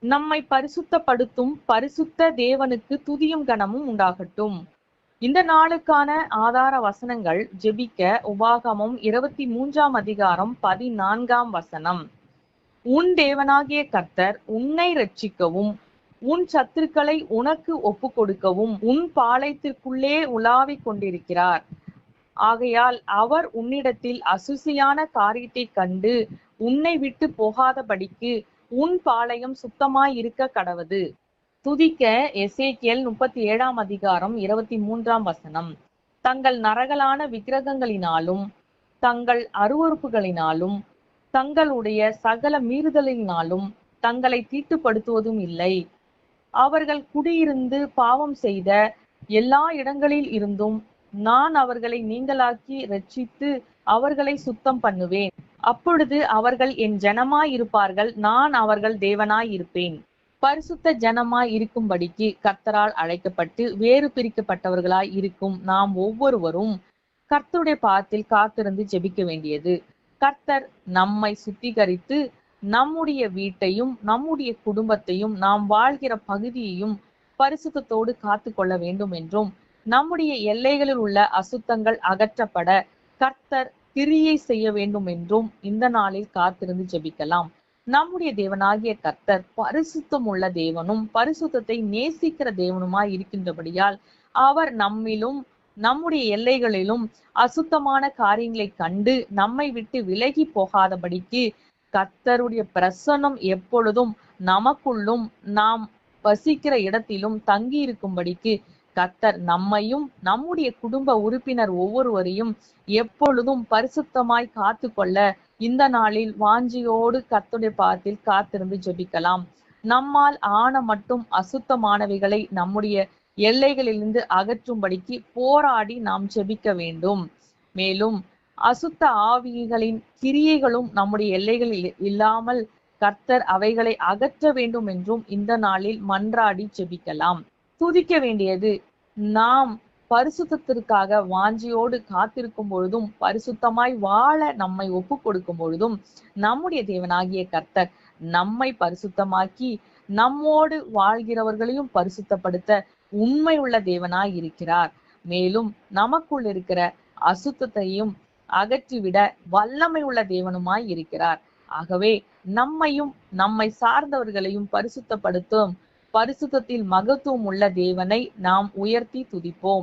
நம்மை பரிசுத்தப்படுத்தும் பரிசுத்த தேவனுக்கு துதியும் கனமும் உண்டாகட்டும். இந்த நாளுக்கான ஆதார வசனங்கள் ஜெபிக்க உபாகமம் 23 அதிகாரம் 14 உன் தேவனாகிய கர்த்தர் உன்னை இரட்சிக்கவும் உன் சத்துருக்களை உனக்கு ஒப்பு கொடுக்கவும் உன் பாளையத்திற்குள்ளே உலாவிக் கொண்டிருக்கிறார். ஆகையால் அவர் உன்னிடத்தில் அசுசியான காரியத்தைக் கண்டு உன்னை விட்டு போகாதபடிக்கு உன் பாளையம் சுத்தமாயிருக்க கடவது. துதிக்க எசேக்கியேல் 37 அதிகாரம் 23 தங்கள் நரகலான விக்கிரகங்களினாலும் தங்கள் அருவருப்புகளினாலும் தங்களுடைய சகல மீறுதலினாலும் தங்களை தீட்டுப்படுத்துவதும் இல்லை. அவர்கள் குடியிருந்து பாவம் செய்த எல்லா இடங்களில் இருந்தும் நான் அவர்களை நீங்களாக்கி இரட்சித்து அவர்களை சுத்தம் பண்ணுவேன். அப்பொழுது அவர்கள் என் ஜனமாய் இருப்பார்கள், நான் அவர்கள் தேவனாய் இருப்பேன். பரிசுத்த ஜனமாய் இருக்கும்படிக்கு கர்த்தரால் அழைக்கப்பட்டு வேறு பிரிக்கப்பட்டவர்களாய் இருக்கும் நாம் ஒவ்வொருவரும் கர்த்தருடைய பாதத்தில் காத்திருந்து ஜெபிக்க வேண்டியது. கர்த்தர் நம்மை சுத்திகரித்து நம்முடைய வீட்டையும் நம்முடைய குடும்பத்தையும் நாம் வாழ்கிற பகுதியையும் பரிசுத்தத்தோடு காத்து கொள்ள வேண்டும் என்றும் நம்முடைய எல்லைகளில் உள்ள அசுத்தங்கள் அகற்றப்பட கர்த்தர் கிரியை செய்ய வேண்டும் என்றும் இந்த நாளில் காத்திருந்து ஜெபிக்கலாம். நம்முடைய தேவனாகிய கர்த்தர் பரிசுத்தம் உள்ள தேவனும் பரிசுத்தத்தை நேசிக்கிற தேவனுமாய் இருக்கின்றபடியால் அவர் நம்மிலும் நம்முடைய எல்லைகளிலும் அசுத்தமான காரியங்களை கண்டு நம்மை விட்டு விலகி போகாதபடிக்கு கர்த்தருடைய பிரசன்னம் எப்பொழுதும் நமக்குள்ளும் நாம் வசிக்கிற இடத்திலும் தங்கி இருக்கும்படிக்கு கர்த்தர் நம்மையும் நம்முடைய குடும்ப உறுப்பினர் ஒவ்வொருவரையும் எப்பொழுதும் பரிசுத்தமாய் காத்து கொள்ள இந்த நாளில் வாஞ்சியோடு கர்த்தருடைய பாதத்தில் காத்திருந்து ஜெபிக்கலாம். நம்மால் ஆன மட்டும் அசுத்தமானவைகளை நம்முடைய எல்லைகளிலிருந்து அகற்றும்படிக்கு போராடி நாம் ஜெபிக்க வேண்டும். மேலும் அசுத்த ஆவிகளின் கிரியைகளும் நம்முடைய எல்லைகளில் இல்லாமல் கர்த்தர் அவைகளை அகற்ற வேண்டும் என்றும் இந்த நாளில் மன்றாடி ஜெபிக்கலாம். துதிக்க வேண்டியது நாம் பரிசுத்தத்திற்காக வாஞ்சியோடு காத்திருக்கும் பொழுதும் பரிசுத்தமாய் வாழ நம்மை ஒப்பு கொடுக்கும் பொழுதும் நம்முடைய தேவனாகிய கர்த்தர் நம்மை பரிசுத்தமாக்கி நம்மோடு வாழ்கிறவர்களையும் பரிசுத்தப்படுத்த உண்மை உள்ள தேவனாய் இருக்கிறார். மேலும் நமக்குள் இருக்கிற அசுத்தத்தையும் அகற்றிவிட வல்லமை உள்ள தேவனுமாய் இருக்கிறார். ஆகவே நம்மையும் நம்மை சார்ந்தவர்களையும் பரிசுத்தப்படுத்தும் பரிசுத்தத்தில் மகத்துவம் உள்ள தேவனை நாம் உயர்த்தி துதிப்போம்.